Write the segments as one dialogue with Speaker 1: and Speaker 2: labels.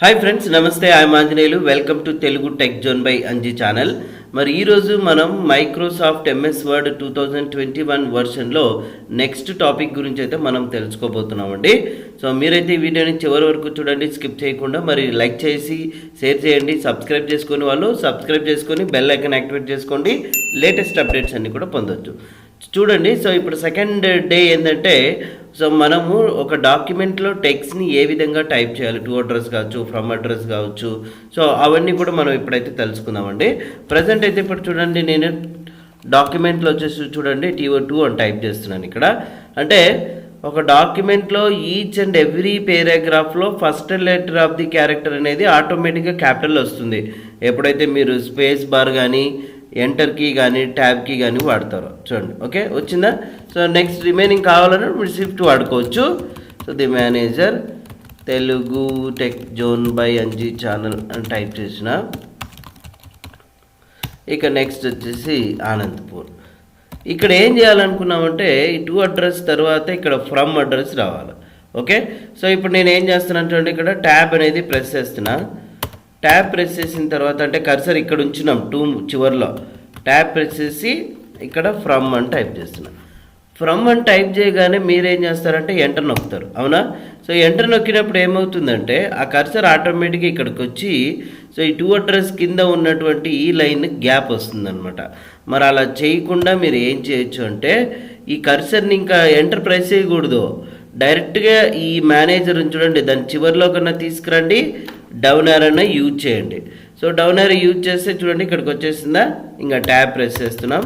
Speaker 1: Hi friends, నమస్తే. I'm Anjaneyulu. Welcome to Telugu tech zone by Anji channel. మరి ఈరోజు మనం మైక్రోసాఫ్ట్ ఎంఎస్ వర్డ్ 2021 వర్షన్లో నెక్స్ట్ టాపిక్ గురించి అయితే మనం తెలుసుకోబోతున్నామండి. సో మీరైతే ఈ వీడియోని చివరి వరకు చూడండి, స్కిప్ చేయకుండా. మరి లైక్ చేసి షేర్ చేయండి. సబ్స్క్రైబ్ చేసుకుని వాళ్ళు సబ్స్క్రైబ్ చేసుకొని బెల్ ఐకాన్ యాక్టివేట్ చేసుకోండి. లేటెస్ట్ అప్డేట్స్ అన్నీ కూడా పొందొచ్చు. చూడండి, సో ఇప్పుడు సెకండ్ డే ఏంటంటే, సో మనము ఒక డాక్యుమెంట్లో టెక్స్ట్ని ఏ విధంగా టైప్ చేయాలి, టు అడ్రస్ కావచ్చు, ఫ్రమ్ అడ్రస్ కావచ్చు. సో అవన్నీ కూడా మనం ఇప్పుడైతే తెలుసుకుందామండి. ప్రజెంట్ అయితే ఇప్పుడు చూడండి, నేను డాక్యుమెంట్లో వచ్చేసి చూడండి TO2 అని టైప్ చేస్తున్నాను ఇక్కడ. అంటే ఒక డాక్యుమెంట్లో ఈచ్ అండ్ ఎవ్రీ పేరాగ్రాఫ్లో first letter of the character అనేది ఆటోమేటిక్గా క్యాపిటల్ వస్తుంది ఎప్పుడైతే మీరు స్పేస్ బార్ కానీ ఎంటర్ కీ కానీ ట్యాబ్ కీ కానీ వాడతారు. చూడండి, ఓకే వచ్చిందా. సో నెక్స్ట్ రిమైనింగ్ కావాలని మీరు షిఫ్ట్ వాడుకోవచ్చు. So the manager Telugu tech zone by Anji channel అని టైప్ చేసిన. ఇక నెక్స్ట్ వచ్చేసి అనంతపూర్. ఇక్కడ ఏం చేయాలనుకున్నామంటే, ఈ టు అడ్రస్ తర్వాత ఇక్కడ ఫ్రమ్ అడ్రస్ రావాలి. ఓకే, సో ఇప్పుడు నేను ఏం చేస్తున్నాను చూడండి, ఇక్కడ ట్యాబ్ అనేది ప్రెస్ చేస్తున్నా. ట్యాబ్ ప్రెస్ చేసిన తర్వాత, అంటే కర్సర్ ఇక్కడ ఉంచినాం టూ చివర్లో, ట్యాబ్ ప్రెస్ చేసి ఇక్కడ ఫ్రమ్ అని టైప్ చేస్తున్నాం. ఫ్రమ్ అని టైప్ చేయగానే మీరేం చేస్తారంటే ఎంటర్ నొక్కుతారు, అవునా. సో ఎంటర్ నొక్కినప్పుడు ఏమవుతుందంటే ఆ కర్సర్ ఆటోమేటిక్గా ఇక్కడికి వచ్చి, సో ఈ టు అడ్రస్ కింద ఉన్నటువంటి ఈ లైన్ గ్యాప్ వస్తుందన్నమాట. మరి అలా చేయకుండా మీరు ఏం చేయొచ్చు అంటే, ఈ కర్సర్ని ఇంకా ఎంటర్ ప్రెస్ చేయకూడదు, డైరెక్ట్గా ఈ మేనేజర్ చూడండి దాని చివరిలో కన్నా తీసుకురండి, డౌన్ యారోని యూజ్ చేయండి. సో డౌన్ యారో యూజ్ చేస్తే చూడండి ఇక్కడికి వచ్చేసిందా. ఇంకా ట్యాబ్ ప్రెస్ చేస్తున్నాం.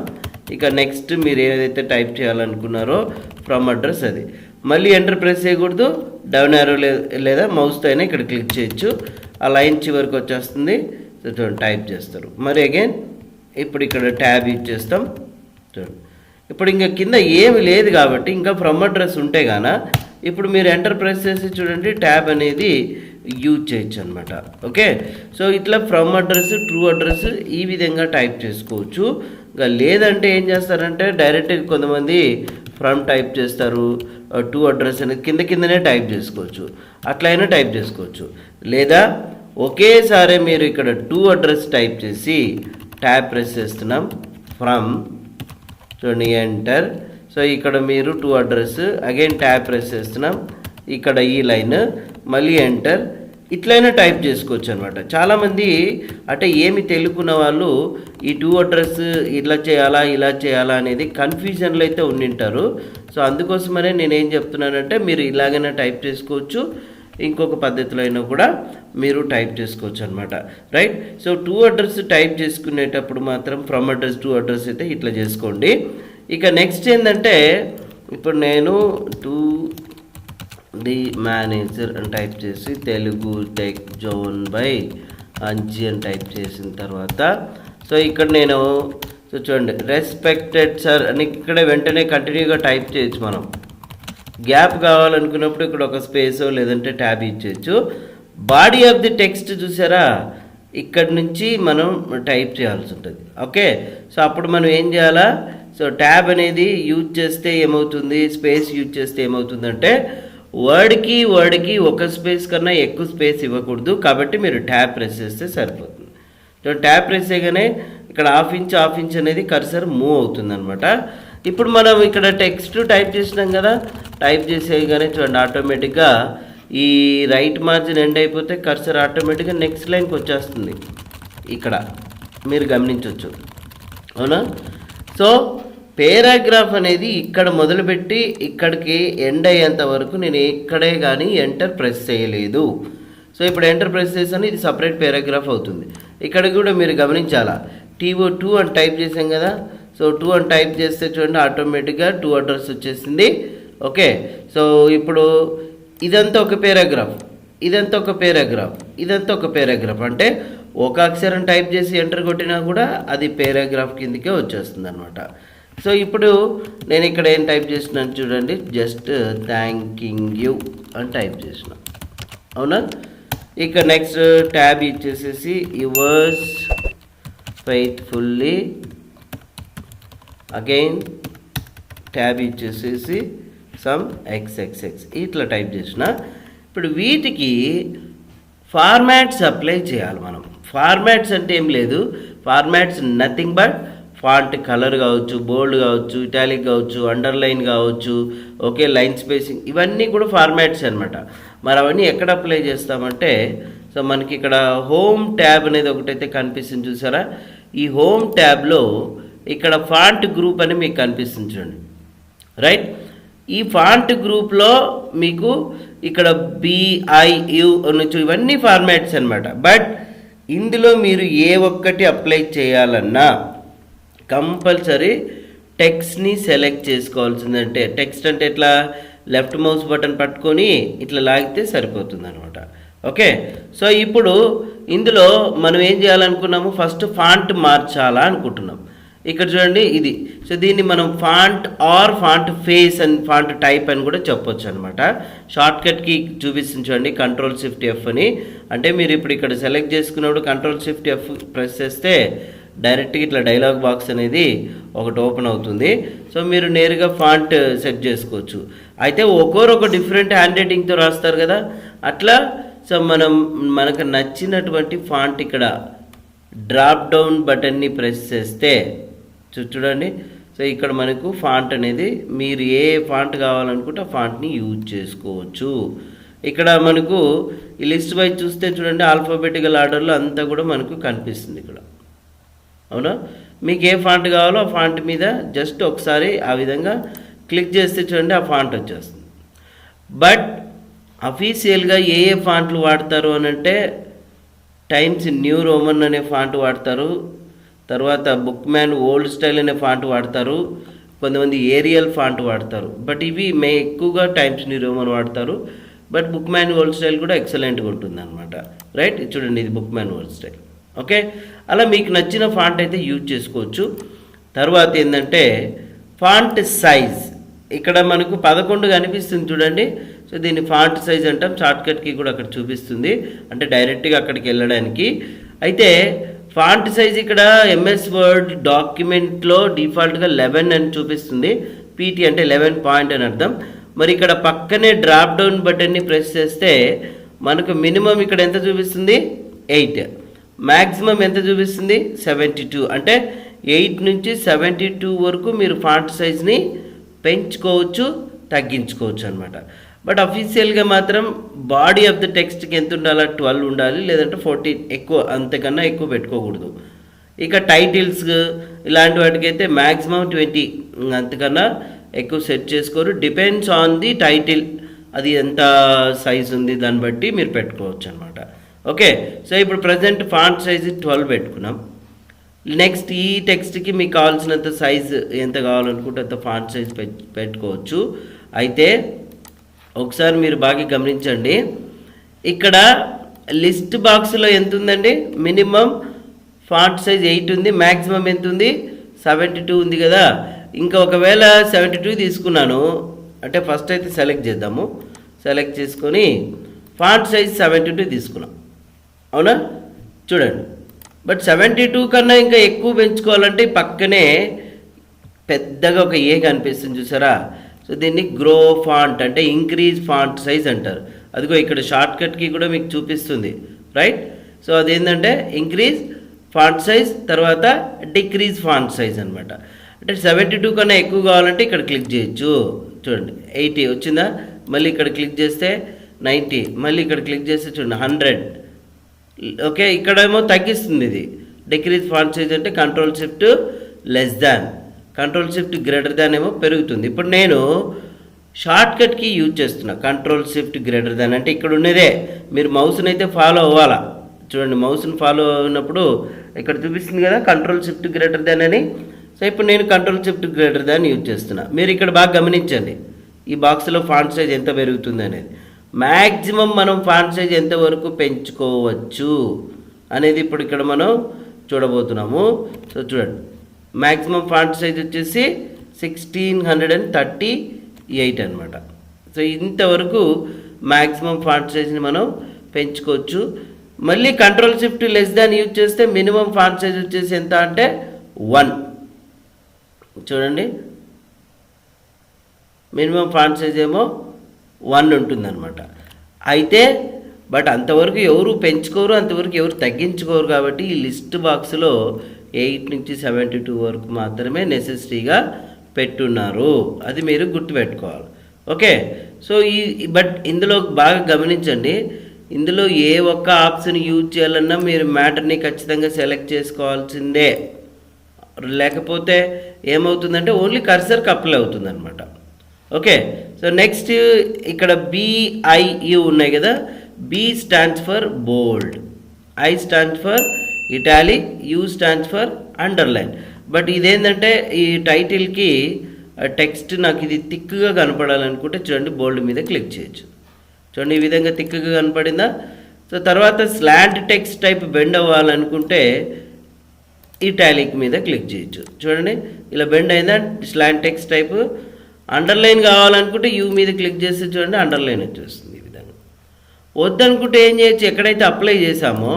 Speaker 1: ఇక నెక్స్ట్ మీరు ఏదైతే టైప్ చేయాలనుకున్నారో ఫ్రమ్ అడ్రస్ అది మళ్ళీ ఎంటర్ ప్రెస్ చేయకూడదు, డౌన్ యారో లేదా మౌస్తో అయినా ఇక్కడ క్లిక్ చేయొచ్చు. ఆ లైన్ చివరికి వచ్చేస్తుంది. సో చూడండి టైప్ చేస్తారు. మరి అగైన్ ఇప్పుడు ఇక్కడ ట్యాబ్ యూజ్ చేస్తాం. చూడండి ఇప్పుడు ఇంకా కింద ఏమి లేదు కాబట్టి ఇంకా ఫ్రమ్ అడ్రస్ ఉంటే గాన ఇప్పుడు మీరు ఎంటర్ ప్రెస్ చేసి చూడండి ట్యాబ్ అనేది యూజ్ చేయొచ్చు అనమాట. ఓకే, సో ఇట్లా ఫ్రమ్ అడ్రస్, ట్రూ అడ్రస్ ఈ విధంగా టైప్ చేసుకోవచ్చు. ఇంకా లేదంటే ఏం చేస్తారంటే డైరెక్ట్గా కొంతమంది ఫ్రమ్ టైప్ చేస్తారు, టూ అడ్రస్ అనేది కిందనే టైప్ చేసుకోవచ్చు, అట్లయినా టైప్ చేసుకోవచ్చు. లేదా ఒకేసారి మీరు ఇక్కడ టూ అడ్రస్ టైప్ చేసి ట్యాబ్ ప్రెస్ చేస్తున్నాం, ఫ్రమ్ చూడండి ఎంటర్. సో ఇక్కడ మీరు two address again tab press చేస్తున్నాం, ఇక్కడ ఈ లైన్ మళ్ళీ ఎంటర్, ఇట్లయినా టైప్ చేసుకోవచ్చు అనమాట. చాలామంది అంటే ఏమి తెలుగున్న వాళ్ళు ఈ టూ అడ్రస్ ఇలా చేయాలా ఇలా చేయాలా అనేది కన్ఫ్యూజన్లో అయితే ఉండింటారు. సో అందుకోసమనే నేనేం చెప్తున్నానంటే మీరు ఇలాగైనా టైప్ చేసుకోవచ్చు, ఇంకొక పద్ధతిలో అయినా కూడా మీరు టైప్ చేసుకోవచ్చు అనమాట. Right, so two address type చేసుకునేటప్పుడు మాత్రం ఫ్రమ్ అడ్రస్ టూ అడ్రస్ అయితే ఇట్లా చేసుకోండి. ఇక నెక్స్ట్ ఏంటంటే, ఇప్పుడు నేను టు ది మేనేజర్ అని టైప్ చేసి Telugu tech zone by Anji అని టైప్ చేసిన తర్వాత, సో ఇక్కడ నేను సో చూడండి రెస్పెక్టెడ్ సార్ అని ఇక్కడ వెంటనే కంటిన్యూగా టైప్ చేయొచ్చు. మనం గ్యాప్ కావాలనుకున్నప్పుడు ఇక్కడ ఒక స్పేస్ లేదంటే ట్యాబ్ ఇచ్చేయచ్చు. బాడీ ఆఫ్ ది టెక్స్ట్ చూసారా, ఇక్కడ నుంచి మనం టైప్ చేయాల్సి ఉంటుంది. ఓకే, సో అప్పుడు మనం ఏం చేయాలా, సో ట్యాబ్ అనేది యూజ్ చేస్తే ఏమవుతుంది, స్పేస్ యూజ్ చేస్తే ఏమవుతుందంటే వర్డ్కి ఒక స్పేస్ కన్నా ఎక్కువ స్పేస్ ఇవ్వకూడదు. కాబట్టి మీరు ట్యాబ్ ప్రెస్ చేస్తే సరిపోతుంది. సో ట్యాబ్ ప్రెస్ చేయగానే ఇక్కడ హాఫ్ ఇంచ్ అనేది కర్సర్ మూవ్ అవుతుంది అనమాట. ఇప్పుడు మనం ఇక్కడ టెక్స్ట్ టైప్ చేసినాం కదా, టైప్ చేసేయగానే చూడండి ఆటోమేటిక్గా ఈ రైట్ మార్జిన్ ఎండ్ అయిపోతే కర్సర్ ఆటోమేటిక్గా నెక్స్ట్ లైన్కి వచ్చేస్తుంది. ఇక్కడ మీరు గమనించవచ్చు, అవునా. సో పేరాగ్రాఫ్ అనేది ఇక్కడ మొదలుపెట్టి ఇక్కడికి ఎండ్ అయ్యేంత వరకు నేను ఇక్కడే కానీ ఎంటర్ ప్రెస్ చేయలేదు. సో ఇప్పుడు ఎంటర్ ప్రెస్ చేసాను, ఇది సపరేట్ పేరాగ్రాఫ్ అవుతుంది. ఇక్కడ కూడా మీరు గమనించాలా, TO2 అని టైప్ చేసాం కదా. సో 2 అని టైప్ చేస్తే చూడండి ఆటోమేటిక్గా టూ అడ్రస్ వచ్చేసింది. ఓకే, సో ఇప్పుడు ఇదంతా ఒక పేరాగ్రాఫ్, ఇదంతా ఒక పేరాగ్రాఫ్, ఇదంతా ఒక పేరాగ్రాఫ్. అంటే ఒక అక్షరం టైప్ చేసి ఎంటర్ కొట్టినా కూడా అది పేరాగ్రాఫ్ కిందకే వచ్చేస్తుంది అనమాట. సో ఇప్పుడు నేను ఇక్కడ ఏం టైప్ చేసినాను చూడండి, జస్ట్ థ్యాంకింగ్ యూ అని టైప్ చేసిన, అవునా. ఇక నెక్స్ట్ ట్యాబ్ ఇచ్చేసేసి యువర్స్ ఫెయిత్ఫుల్లీ, అగైన్ ట్యాబ్ ఇచ్చేసేసి సమ్ XXX ఇట్లా టైప్ చేసిన. ఇప్పుడు వీటికి ఫార్మాట్స్ అప్లై చేయాలి మనం. ఫార్మాట్స్ అంటే ఏం లేదు, formats nothing but font colour కావచ్చు, బోల్డ్ కావచ్చు, ఇటాలిక్ కావచ్చు, అండర్లైన్ కావచ్చు, ఓకే, లైన్ స్పేసింగ్, ఇవన్నీ కూడా ఫార్మాట్స్ అనమాట. మరి అవన్నీ ఎక్కడ అప్లై చేస్తామంటే, సో మనకి ఇక్కడ హోమ్ ట్యాబ్ అనేది ఒకటైతే కనిపిస్తుంది చూసారా, ఈ హోమ్ ట్యాబ్లో ఇక్కడ ఫాంట్ గ్రూప్ అని మీకు కనిపిస్తుంది చూడండి, రైట్. ఈ ఫాంట్ గ్రూప్లో మీకు ఇక్కడ బిఐయు నుంచి ఇవన్నీ ఫార్మాట్స్ అనమాట. బట్ ఇందులో మీరు ఏ ఒక్కటి అప్లై చేయాలన్నా కంపల్సరీ టెక్స్ట్ని సెలెక్ట్ చేసుకోవాల్సిందంటే, టెక్స్ట్ అంటే ఇట్లా లెఫ్ట్ మౌస్ బటన్ పట్టుకొని ఇట్లా లాగితే సరిపోతుంది అనమాట. ఓకే, సో ఇప్పుడు ఇందులో మనం ఏం చేయాలనుకున్నాము, ఫస్ట్ ఫాంట్ మార్చాలా అనుకుంటున్నాం. ఇక్కడ చూడండి ఇది, సో దీన్ని మనం font or font face and font type అని కూడా చెప్పొచ్చు అనమాట. షార్ట్కట్కి చూపిస్తుంది చూడండి, Ctrl+Shift+F అని. అంటే మీరు ఇప్పుడు ఇక్కడ సెలెక్ట్ చేసుకున్నప్పుడు Ctrl+Shift+F ప్రెస్ చేస్తే డైరెక్ట్గా ఇట్లా డైలాగ్ బాక్స్ అనేది ఒకటి ఓపెన్ అవుతుంది. సో మీరు నేరుగా ఫాంట్ సెట్ చేసుకోవచ్చు. అయితే ఒక్కొక్క డిఫరెంట్ హ్యాండ్ రైటింగ్తో రాస్తారు కదా, అట్లా సో మనకు నచ్చినటువంటి ఫాంట్ ఇక్కడ డ్రాప్ డౌన్ బటన్ని ప్రెస్ చేస్తే చూడండి, సో ఇక్కడ మనకు ఫాంట్ అనేది మీరు ఏ ఫాంట్ కావాలనుకుంటే ఆ ఫాంట్ని యూజ్ చేసుకోవచ్చు. ఇక్కడ మనకు ఈ లిస్ట్ వైజ్ చూస్తే చూడండి, ఆల్ఫాబెటికల్ ఆర్డర్లో అంతా కూడా మనకు కనిపిస్తుంది ఇక్కడ, అవునా. మీకు ఏ ఫాంట్ కావాలో ఆ ఫాంట్ మీద జస్ట్ ఒకసారి ఆ విధంగా క్లిక్ చేస్తే చూడండి ఆ ఫాంట్ వచ్చేస్తుంది. బట్ అఫీషియల్గా ఏ ఫాంట్లు వాడతారు అని అంటే, టైమ్స్ న్యూ రోమన్ అనే ఫాంట్ వాడతారు, తర్వాత బుక్ మ్యాన్ ఓల్డ్ స్టైల్ అనే ఫాంట్ వాడతారు, కొంతమంది ఏరియల్ ఫాంట్ వాడతారు. బట్ ఇవి ఎక్కువగా టైమ్స్ న్యూ రోమన్ వాడతారు. But book man old style కూడా ఎక్సలెంట్గా ఉంటుంది అనమాట, రైట్. చూడండి ఇది book man old style, okay. అలా మీకు నచ్చిన ఫాంట్ అయితే యూజ్ చేసుకోవచ్చు. తర్వాత ఏంటంటే ఫాంట్ సైజ్, ఇక్కడ మనకు 11 కనిపిస్తుంది చూడండి. సో దీన్ని ఫాంట్ సైజ్ అంటాం. షార్ట్కట్కి కూడా అక్కడ చూపిస్తుంది, అంటే డైరెక్ట్గా అక్కడికి వెళ్ళడానికి. అయితే ఫాంట్ సైజ్ ఇక్కడ ఎంఎస్ వర్డ్ డాక్యుమెంట్లో డిఫాల్ట్గా 11 అని చూపిస్తుంది. పీటీ అంటే 11 పాయింట్ అని అర్థం. మరి ఇక్కడ పక్కనే డ్రాప్ డౌన్ బటన్ని ప్రెస్ చేస్తే మనకు మినిమం ఇక్కడ ఎంత చూపిస్తుంది, 8. మ్యాక్సిమం ఎంత చూపిస్తుంది, 72. అంటే 8 నుంచి 72 వరకు మీరు ఫాంట్ సైజ్ని పెంచుకోవచ్చు, తగ్గించుకోవచ్చు అనమాట. బట్ అఫీషియల్గా మాత్రం బాడీ ఆఫ్ ద టెక్స్ట్కి ఎంత ఉండాలి, 12 ఉండాలి, లేదంటే 14, ఎక్కువ అంతకన్నా ఎక్కువ పెట్టుకోకూడదు. ఇక టైటిల్స్ ఇలాంటి వాటికైతే మ్యాక్సిమం 20, అంతకన్నా ఎక్కువ సెట్ చేసుకోరు. డిపెండ్స్ ఆన్ ది టైటిల్, అది ఎంత సైజ్ ఉంది దాన్ని బట్టి మీరు పెట్టుకోవచ్చు అనమాట. ఓకే, సో ఇప్పుడు ప్రజెంట్ ఫాంట్ సైజ్ 12 పెట్టుకున్నాం. నెక్స్ట్ ఈ టెక్స్ట్కి మీకు కావాల్సినంత సైజ్ ఎంత కావాలనుకుంటే అంత ఫాంట్ సైజ్ పెట్టుకోవచ్చు. అయితే ఒకసారి మీరు బాగా గమనించండి, ఇక్కడ లిస్ట్ బాక్స్లో ఎంత ఉందండి, మినిమం ఫాంట్ సైజ్ 8 ఉంది, మ్యాక్సిమం ఎంత ఉంది, 72 ఉంది కదా. ఇంకా ఒకవేళ 72 తీసుకున్నాను అంటే ఫస్ట్ అయితే సెలెక్ట్ చేద్దాము. సెలెక్ట్ చేసుకొని ఫాంట్ సైజ్ 72 తీసుకున్నాం, అవునా. చూడండి, బట్ 72 కన్నా ఇంకా ఎక్కువ పెంచుకోవాలంటే పక్కనే పెద్దగా ఒక ఏ కనిపిస్తుంది చూసారా. సో దీన్ని గ్రో ఫాంట్ అంటే ఇంక్రీజ్ ఫాంట్ సైజ్ అంటారు. అదిగో ఇక్కడ షార్ట్కట్కి కూడా మీకు చూపిస్తుంది, రైట్. సో అదేంటంటే ఇంక్రీజ్ ఫాంట్ సైజ్, తర్వాత డిక్రీజ్ ఫాంట్ సైజ్ అనమాట. అంటే 72 కన్నా ఎక్కువ కావాలంటే ఇక్కడ క్లిక్ చేయొచ్చు. చూడండి 80 వచ్చిందా, మళ్ళీ ఇక్కడ క్లిక్ చేస్తే 90, మళ్ళీ ఇక్కడ క్లిక్ చేస్తే చూడండి 100. ఓకే, ఇక్కడేమో తగ్గిస్తుంది ఇది. డిక్రీజ్ ఫాంట్ సైజ్ అంటే Ctrl+Shift, Ctrl+Shift ఏమో పెరుగుతుంది. ఇప్పుడు నేను షార్ట్కట్కి యూజ్ చేస్తున్నా, Ctrl+Shift అంటే ఇక్కడ ఉన్నదే. మీరు మౌస్ని అయితే ఫాలో అవ్వాలా. చూడండి, మౌస్ని ఫాలో అయినప్పుడు ఇక్కడ చూపిస్తుంది కదా Ctrl+Shift అని. సో ఇప్పుడు నేను Ctrl+Shift యూజ్ చేస్తున్నా. మీరు ఇక్కడ బాగా గమనించండి, ఈ బాక్స్లో ఫాంట్ సైజ్ ఎంత పెరుగుతుంది అనేది. మ్యాక్సిమం మనం ఫాంట్ సైజ్ ఎంతవరకు పెంచుకోవచ్చు అనేది ఇప్పుడు ఇక్కడ మనం చూడబోతున్నాము. సో చూడండి, మ్యాక్సిమం ఫాంట్ సైజ్ వచ్చేసి 1638 అనమాట. సో ఇంతవరకు మ్యాక్సిమం ఫాంట్ సైజ్ని మనం పెంచుకోవచ్చు. మళ్ళీ Ctrl+Shift యూజ్ చేస్తే మినిమం ఫాంట్ సైజ్ వచ్చేసి ఎంత అంటే 1. చూడండి, మినిమం ఫాంట్ సైజ్ ఏమో 1 ఉంటుందన్నమాట. అయితే బట్ అంతవరకు ఎవరు పెంచుకోరు, అంతవరకు ఎవరు తగ్గించుకోరు. కాబట్టి ఈ లిస్ట్ బాక్స్లో 8 నుంచి 72 వరకు మాత్రమే నెసెసరీగా పెట్టున్నారు. అది మీరు గుర్తుపెట్టుకోవాలి. ఓకే, సో బట్ ఇందులో బాగా గమనించండి, ఇందులో ఏ ఒక్క ఆప్షన్ యూజ్ చేయాలన్నా మీరు మ్యాటర్ని ఖచ్చితంగా సెలెక్ట్ చేసుకోవాల్సిందే. లేకపోతే ఏమవుతుందంటే ఓన్లీ కర్సర్కి అప్లై అవుతుంది అనమాట. ఓకే, సో నెక్స్ట్ ఇక్కడ BIU ఉన్నాయి కదా. B stands for bold, I stands for italic, U stands for underline. But ఇదేంటంటే ఈ టైటిల్కి టెక్స్ట్ నాకు ఇది థిక్గా కనపడాలనుకుంటే చూడండి, బోల్డ్ మీద క్లిక్ చేయొచ్చు. చూడండి, ఈ విధంగా థిక్గా కనపడిందా. సో తర్వాత స్లాంట్ టెక్స్ట్ టైప్ బెండ్ అవ్వాలనుకుంటే ఇటాలిక్ మీద క్లిక్ చేయొచ్చు. చూడండి, ఇలా బెండ్ అయిందా స్లాంట్ టెక్స్ట్ టైప్. అండర్లైన్ కావాలనుకుంటే యూ మీద క్లిక్ చేస్తే చూడండి అండర్లైన్ వచ్చేస్తుంది ఈ విధంగా. వద్దనుకుంటే ఏం చేయొచ్చు, ఎక్కడైతే అప్లై చేసామో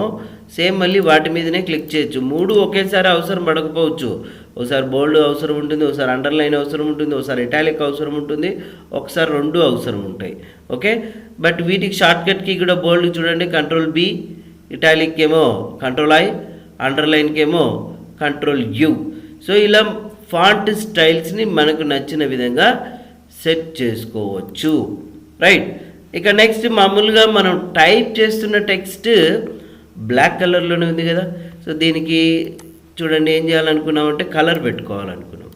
Speaker 1: సేమ్ మళ్ళీ వాటి మీదనే క్లిక్ చేయొచ్చు. 3 ఒకేసారి అవసరం పడకపోవచ్చు. ఒకసారి బోల్డ్ అవసరం ఉంటుంది, ఒకసారి అండర్లైన్ అవసరం ఉంటుంది, ఒకసారి ఇటాలిక్ అవసరం ఉంటుంది, ఒకసారి 2 అవసరం ఉంటాయి. ఓకే, బట్ వీటికి షార్ట్కట్కి కూడా బోల్డ్ చూడండి Ctrl B, ఇటాలిక్ ఏమో Ctrl I, అండర్లైన్కి ఏమో Ctrl U. సో ఇలా ఫాంట్ స్టైల్స్ని మనకు నచ్చిన విధంగా సెట్ చేసుకోవచ్చు. రైట్, ఇక నెక్స్ట్ మామూలుగా మనం టైప్ చేస్తున్న టెక్స్ట్ బ్లాక్ కలర్లోనే ఉంది కదా. సో దీనికి చూడండి ఏం చేయాలనుకున్నామంటే కలర్ పెట్టుకోవాలనుకున్నాం.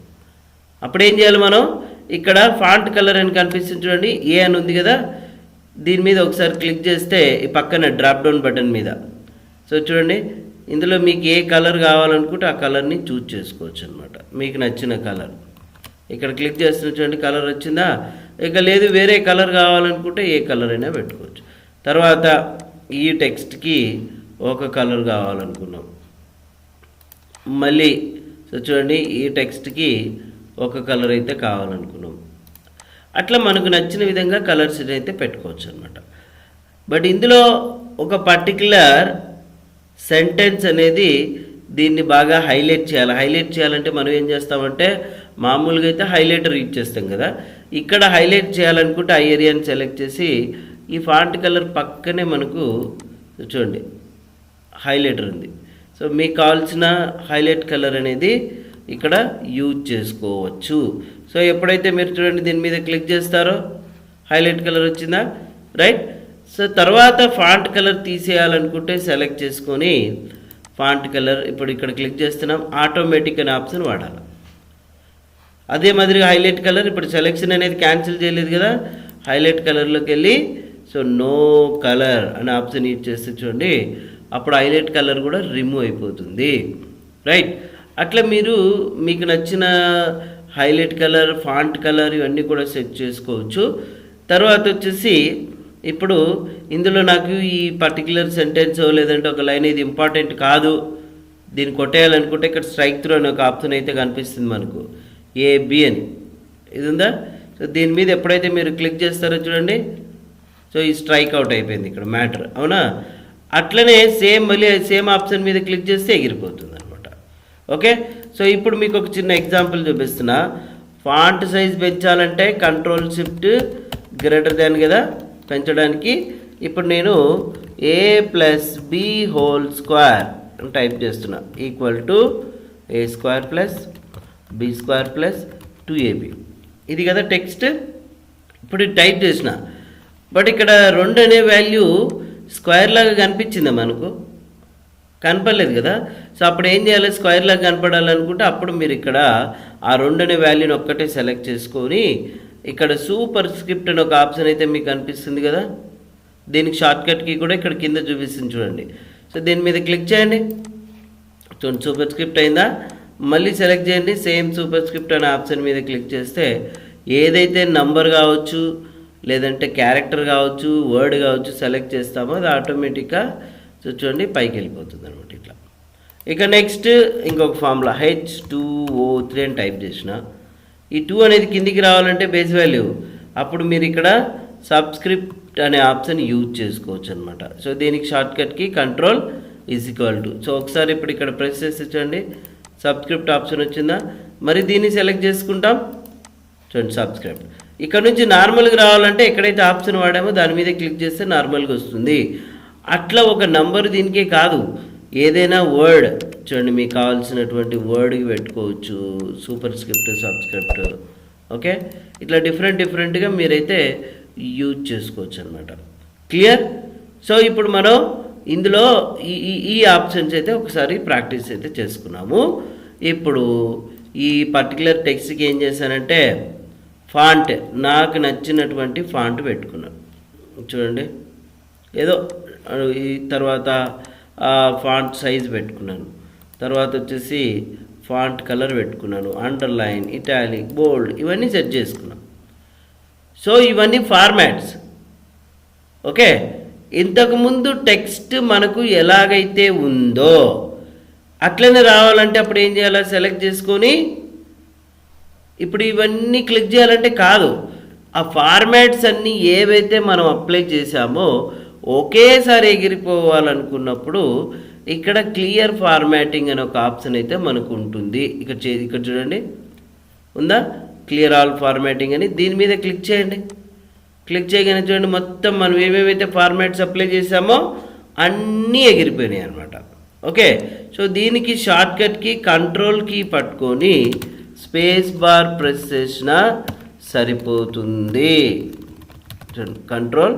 Speaker 1: అప్పుడు ఏం చేయాలి, మనం ఇక్కడ ఫాంట్ కలర్ అని కనిపిస్తుంది చూడండి, ఏ అని ఉంది కదా. దీని మీద ఒకసారి క్లిక్ చేస్తే ఈ పక్కన డ్రాప్ డౌన్ బటన్ మీద సో చూడండి, ఇందులో మీకు ఏ కలర్ కావాలనుకుంటే ఆ కలర్ని చూజ్ చేసుకోవచ్చు అనమాట, మీకు నచ్చిన కలర్. ఇక్కడ క్లిక్ చేస్తున్న చూడండి కలర్ వచ్చిందా. ఇక లేదు వేరే కలర్ కావాలనుకుంటే ఏ కలర్ అయినా పెట్టుకోవచ్చు. తర్వాత ఈ టెక్స్ట్కి ఒక కలర్ కావాలనుకున్నాం, మళ్ళీ సో చూడండి ఈ టెక్స్ట్కి ఒక కలర్ అయితే కావాలనుకున్నాం. అట్లా మనకు నచ్చిన విధంగా కలర్స్ అయితే పెట్టుకోవచ్చు అనమాట. బట్ ఇందులో ఒక పర్టికులర్ సెంటెన్స్ అనేది దీన్ని బాగా హైలైట్ చేయాలి. హైలైట్ చేయాలంటే మనం ఏం చేస్తామంటే మామూలుగా అయితే హైలైటర్ యూజ్ చేస్తాం కదా. ఇక్కడ హైలైట్ చేయాలనుకుంటే ఆ ఏరియాని సెలెక్ట్ చేసి ఈ ఫాంట్ కలర్ పక్కనే మనకు చూడండి హైలైటర్ ఉంది. సో మీకు కావాల్సిన హైలైట్ కలర్ అనేది ఇక్కడ యూజ్ చేసుకోవచ్చు. సో ఎప్పుడైతే మీరు చూడండి దీని మీద క్లిక్ చేస్తారో హైలైట్ కలర్ వచ్చిందా, రైట్. సో తర్వాత ఫాంట్ కలర్ తీసేయాలనుకుంటే సెలెక్ట్ చేసుకొని ఫాంట్ కలర్ ఇప్పుడు ఇక్కడ క్లిక్ చేస్తున్నాం, ఆటోమేటిక్ అనే ఆప్షన్ వాడాలి. అదే మాదిరిగా హైలైట్ కలర్ ఇప్పుడు సెలెక్షన్ అనేది క్యాన్సిల్ చేయలేదు కదా, హైలైట్ కలర్లోకి వెళ్ళి సో నో కలర్ అనే ఆప్షన్ యూజ్ చేస్తే చూడండి అప్పుడు హైలైట్ కలర్ కూడా రిమూవ్ అయిపోతుంది, రైట్. అట్లా మీరు మీకు నచ్చిన హైలైట్ కలర్, ఫాంట్ కలర్ ఇవన్నీ కూడా సెట్ చేసుకోవచ్చు. తర్వాత వచ్చేసి ఇప్పుడు ఇందులో నాకు ఈ పర్టికులర్ సెంటెన్స్ లేదంటే ఒక లైన్ ఇది ఇంపార్టెంట్ కాదు, దీన్ని కొట్టేయాలనుకుంటే ఇక్కడ స్ట్రైక్ త్రూ అని ఒక ఆప్షన్ అయితే కనిపిస్తుంది మనకు, AB అని ఇది ఉందా. సో దీని మీద ఎప్పుడైతే మీరు క్లిక్ చేస్తారో చూడండి సో ఈ స్ట్రైక్ అవుట్ అయిపోయింది ఇక్కడ మ్యాటర్, అవునా. అట్లనే మళ్ళీ సేమ్ ఆప్షన్ మీద క్లిక్ చేస్తే ఎగిరిపోతుంది అనమాట. ఓకే, సో ఇప్పుడు మీకు ఒక చిన్న ఎగ్జాంపుల్ చూపిస్తున్నా. ఫాంట్ సైజ్ పెంచాలంటే Ctrl+Shift కదా పెంచడానికి. ఇప్పుడు నేను A+B² టైప్ చేస్తున్నా =A² + B² + 2AB ఇది కదా టెక్స్ట్. ఇప్పుడు టైప్ చేసిన బట్ ఇక్కడ 2 అనే వాల్యూ స్క్వేర్ లాగా కనిపించిందా మనకు, కనపడలేదు కదా. సో అప్పుడు ఏం చేయాలి, స్క్వేర్ లాగా కనపడాలనుకుంటే అప్పుడు మీరు ఇక్కడ ఆ 2 అనే వాల్యూని ఒక్కటే సెలెక్ట్ చేసుకొని ఇక్కడ సూపర్ స్క్రిప్ట్ అని ఒక ఆప్షన్ అయితే మీకు కనిపిస్తుంది కదా, దీనికి షార్ట్కట్కి కూడా ఇక్కడ కింద చూపిస్తుంది చూడండి. సో దీని మీద క్లిక్ చేయండి, చూడండి సూపర్ స్క్రిప్ట్ అయిందా. మళ్ళీ సెలెక్ట్ చేయండి, సేమ్ సూపర్ స్క్రిప్ట్ అనే ఆప్షన్ మీద క్లిక్ చేస్తే ఏదైతే నంబర్ కావచ్చు లేదంటే క్యారెక్టర్ కావచ్చు వర్డ్ కావచ్చు సెలెక్ట్ చేస్తామో అది ఆటోమేటిక్గా సో చూడండి పైకి వెళ్ళిపోతుంది అనమాట ఇట్లా. ఇక నెక్స్ట్ ఇంకొక ఫార్ములా H2O3 అని టైప్ చేసిన ఈ 2 అనేది కిందికి రావాలంటే బేస్ వాల్యూ, అప్పుడు మీరు ఇక్కడ సబ్స్క్రిప్ట్ అనే ఆప్షన్ యూజ్ చేసుకోవచ్చు అనమాట. సో దీనికి షార్ట్కట్కి Ctrl సో ఒకసారి ఇప్పుడు ఇక్కడ ప్రెస్ చేసి చూడండి సబ్స్క్రిప్ట్ ఆప్షన్ వచ్చిందా, మరి దీన్ని సెలెక్ట్ చేసుకుంటాం చూడండి సబ్స్క్రిప్ట్. ఇక్కడ నుంచి నార్మల్గా రావాలంటే ఎక్కడైతే ఆప్షన్ వాడామో దాని మీద క్లిక్ చేస్తే నార్మల్గా వస్తుంది. అట్లా ఒక నంబర్ దీనికే కాదు, ఏదైనా వర్డ్ చూడండి, మీకు కావాల్సినటువంటి వర్డ్కి పెట్టుకోవచ్చు, సూపర్ స్క్రిప్ట్, సబ్స్క్రిప్ట్, ఓకే, ఇట్లా డిఫరెంట్గా మీరైతే యూజ్ చేసుకోవచ్చు అనమాట. క్లియర్? సో ఇప్పుడు మనం ఇందులో ఈ ఆప్షన్స్ అయితే ఒకసారి ప్రాక్టీస్ అయితే చేసుకున్నాము. ఇప్పుడు ఈ పర్టికులర్ టెక్స్ట్కి ఏం చేశానంటే ఫాంట్, నాకు నచ్చినటువంటి ఫాంట్ పెట్టుకున్నాను. చూడండి, ఏదో ఈ తర్వాత ఫాంట్ సైజ్ పెట్టుకున్నాను, తర్వాత వచ్చేసి ఫాంట్ కలర్ పెట్టుకున్నాను, అండర్లైన్, ఇటాలిక్, బోల్డ్ ఇవన్నీ సెట్ చేసుకున్నాను. సో ఇవన్నీ ఫార్మాట్స్. ఓకే, ఇంతకుముందు టెక్స్ట్ మనకు ఎలాగైతే ఉందో అట్లనే రావాలంటే అప్పుడు ఏం చేయాలి, సెలెక్ట్ చేసుకొని ఇప్పుడు ఇవన్నీ క్లిక్ చేయాలంటే కాదు, ఆ ఫార్మాట్స్ అన్నీ ఏవైతే మనం అప్లై చేసామో ఒకేసారి ఎగిరిపోవాలనుకున్నప్పుడు ఇక్కడ క్లియర్ ఫార్మాటింగ్ అనే ఒక ఆప్షన్ అయితే మనకు ఉంటుంది. ఇక్కడ చూడండి, ఉందా క్లియర్ ఆల్ ఫార్మాటింగ్ అని, దీని మీద క్లిక్ చేయండి. క్లిక్ చేయగానే చూడండి, మొత్తం మనం ఏమేమైతే ఫార్మాట్స్ అప్లై చేసామో అన్నీ ఎగిరిపోయినాయి అనమాట. ఓకే, సో దీనికి షార్ట్కట్కి కంట్రోల్ కీ పట్టుకొని స్పేస్ బార్ ప్రెస్ చేసినా సరిపోతుంది. కంట్రోల్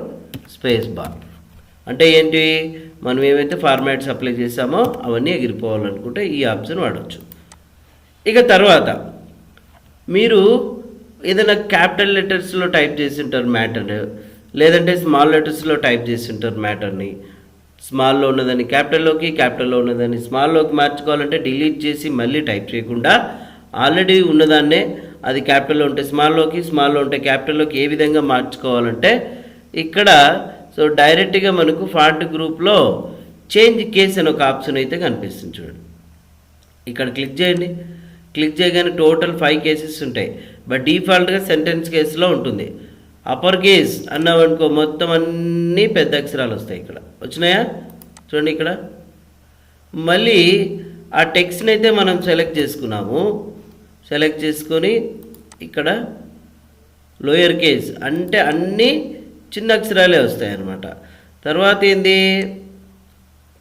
Speaker 1: స్పేస్ బార్ అంటే ఏంటి, మనం ఏమైతే ఫార్మాట్స్ అప్లై చేసామో అవన్నీ ఎగిరిపోవాలనుకుంటే ఈ ఆప్షన్ వాడచ్చు. ఇక తర్వాత మీరు ఏదైనా క్యాపిటల్ లెటర్స్లో టైప్ చేసి ఉంటారు మ్యాటర్, లేదంటే స్మాల్ లెటర్స్లో టైప్ చేసి ఉంటారు మ్యాటర్ని. స్మాల్లో ఉన్నదాన్ని క్యాపిటల్లోకి, క్యాపిటల్లో ఉన్నదాన్ని స్మాల్లోకి మార్చుకోవాలంటే డిలీట్ చేసి మళ్ళీ టైప్ చేయకుండా ఆల్రెడీ ఉన్నదాన్నే అది క్యాపిటల్లో ఉంటే స్మాల్లోకి, స్మాల్లో ఉంటే క్యాపిటల్లోకి ఏ విధంగా మార్చుకోవాలంటే ఇక్కడ సో డైరెక్ట్గా మనకు ఫాంట్ గ్రూప్లో చేంజ్ కేస్ అని ఒక ఆప్షన్ అయితే కనిపిస్తుంది. చూడండి, ఇక్కడ క్లిక్ చేయండి. క్లిక్ చేయగానే టోటల్ 5 కేసెస్ ఉంటాయి, బట్ డిఫాల్ట్గా సెంటెన్స్ కేసులో ఉంటుంది. అప్పర్ కేస్ అన్నామనుకో మొత్తం అన్నీ పెద్ద అక్షరాలు వస్తాయి. ఇక్కడ వచ్చినాయా చూడండి. ఇక్కడ మళ్ళీ ఆ టెక్స్ట్ని అయితే మనం సెలెక్ట్ చేసుకున్నాము. సెలెక్ట్ చేసుకొని ఇక్కడ లోయర్ కేస్ అంటే అన్నీ చిన్న అక్షరాలే వస్తాయి అన్నమాట. తర్వాత ఏంది,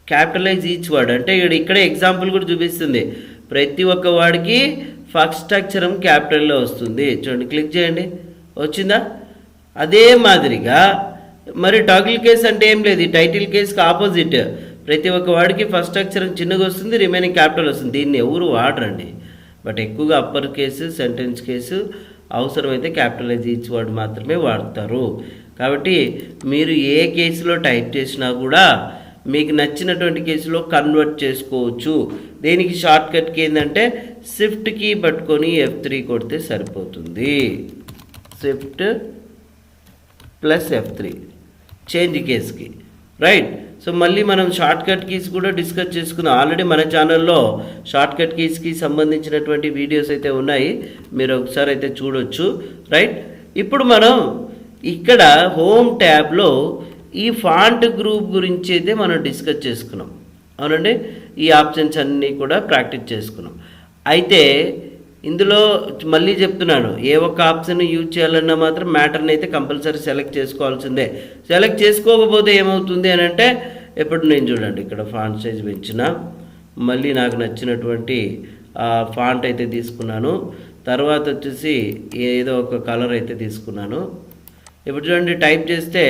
Speaker 1: క్యాపిటలైజ్ ఈచ్ వర్డ్ అంటే ఇక్కడే ఎగ్జాంపుల్ కూడా చూపిస్తుంది. ప్రతి ఒక్క వాడికి ఫస్ట్ అక్షరం క్యాపిటల్లో వస్తుంది. చూడండి, క్లిక్ చేయండి, వచ్చిందా? అదే మాదిరిగా మరి టాగిల్ కేస్ అంటే ఏం లేదు, ఈ టైటిల్ కేస్కి ఆపోజిట్. ప్రతి ఒక్క వాడికి ఫస్ట్ అక్షరం చిన్నగా వస్తుంది, రిమైనింగ్ క్యాపిటల్ వస్తుంది. దీన్ని ఎవరు వాడరండి, బట్ ఎక్కువగా అప్పర్ కేసు, సెంటెన్స్ కేసు, అవసరమైతే క్యాపిటలైజ్ ఈచ్ వర్డ్ మాత్రమే వాడతారు. కాబట్టి మీరు ఏ కేసులో టైప్ చేసినా కూడా మీకు నచ్చినటువంటి కేసులో కన్వర్ట్ చేసుకోవచ్చు. దీనికి షార్ట్ కట్కి ఏంటంటే షిఫ్ట్ కీ పట్టుకొని F3 కొడితే సరిపోతుంది. షిఫ్ట్ ప్లస్ F3 చేంజ్ కేస్కి, రైట్. సో మళ్ళీ మనం షార్ట్ కట్ కీస్ కూడా డిస్కస్ చేసుకుందాం. ఆల్రెడీ మన ఛానల్లో షార్ట్ కట్ కీస్కి సంబంధించినటువంటి వీడియోస్ అయితే ఉన్నాయి, మీరు ఒకసారి అయితే చూడొచ్చు, రైట్. ఇప్పుడు మనం ఇక్కడ హోమ్ ట్యాబ్లో ఈ ఫాంట్ గ్రూప్ గురించి అయితే మనం డిస్కస్ చేసుకున్నాం, అవునండి. ఈ ఆప్షన్స్ అన్నీ కూడా ప్రాక్టీస్ చేసుకున్నాం. అయితే ఇందులో మళ్ళీ చెప్తున్నాను, ఏ ఒక్క ఆప్షన్ యూజ్ చేయాలన్నా మాత్రం మ్యాటర్ని అయితే కంపల్సరీ సెలెక్ట్ చేసుకోవాల్సిందే. సెలెక్ట్ చేసుకోకపోతే ఏమవుతుంది అని అంటే, ఇప్పుడు నేను చూడండి ఇక్కడ ఫాంట్ సైజ్ పెంచిన, మళ్ళీ నాకు నచ్చినటువంటి ఫాంట్ అయితే తీసుకున్నాను. తర్వాత వచ్చేసి ఏదో ఒక కలర్ అయితే తీసుకున్నాను. ఇప్పుడు చూడండి, టైప్ చేస్తే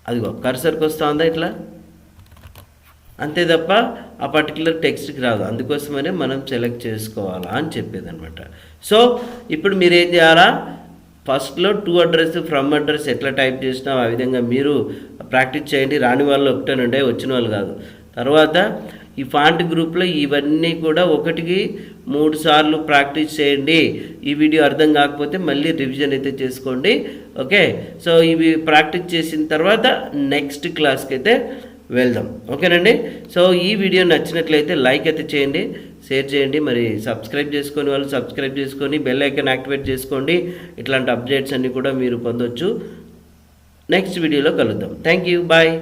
Speaker 1: అదిగో కర్సర్కి వస్తూ ఉందా ఇట్లా, అంతే తప్ప ఆ పర్టికులర్ టెక్స్ట్కి రాదు. అందుకోసమనే మనం సెలెక్ట్ చేసుకోవాలా అని చెప్పేది అనమాట. సో ఇప్పుడు మీరు ఏం చేయాలా, ఫస్ట్లో టు అడ్రస్, ఫ్రమ్ అడ్రస్ ఎట్లా టైప్ చేసినా ఆ విధంగా మీరు ప్రాక్టీస్ చేయండి. రాని వాళ్ళు ఒకటేనంటే వచ్చిన వాళ్ళు కాదు. తర్వాత ఈ ఫాంట్ గ్రూప్లో ఇవన్నీ కూడా 1కి 3 సార్లు ప్రాక్టీస్ చేయండి. ఈ వీడియో అర్థం కాకపోతే మళ్ళీ రివిజన్ అయితే చేసుకోండి. ఓకే, సో ఇవి ప్రాక్టీస్ చేసిన తర్వాత నెక్స్ట్ క్లాస్కి అయితే వెళ్దాం. ఓకేనండి. సో ఈ వీడియో నచ్చినట్లయితే లైక్ అయితే చేయండి, షేర్ చేయండి. మరి సబ్స్క్రైబ్ చేసుకొని వాళ్ళు సబ్స్క్రైబ్ చేసుకొని బెల్ ఐకాన్ యాక్టివేట్ చేసుకోండి. ఇట్లాంటి అప్డేట్స్ అన్నీ కూడా మీరు పొందొచ్చు. నెక్స్ట్ వీడియోలో కలుద్దాం. Thank you, bye.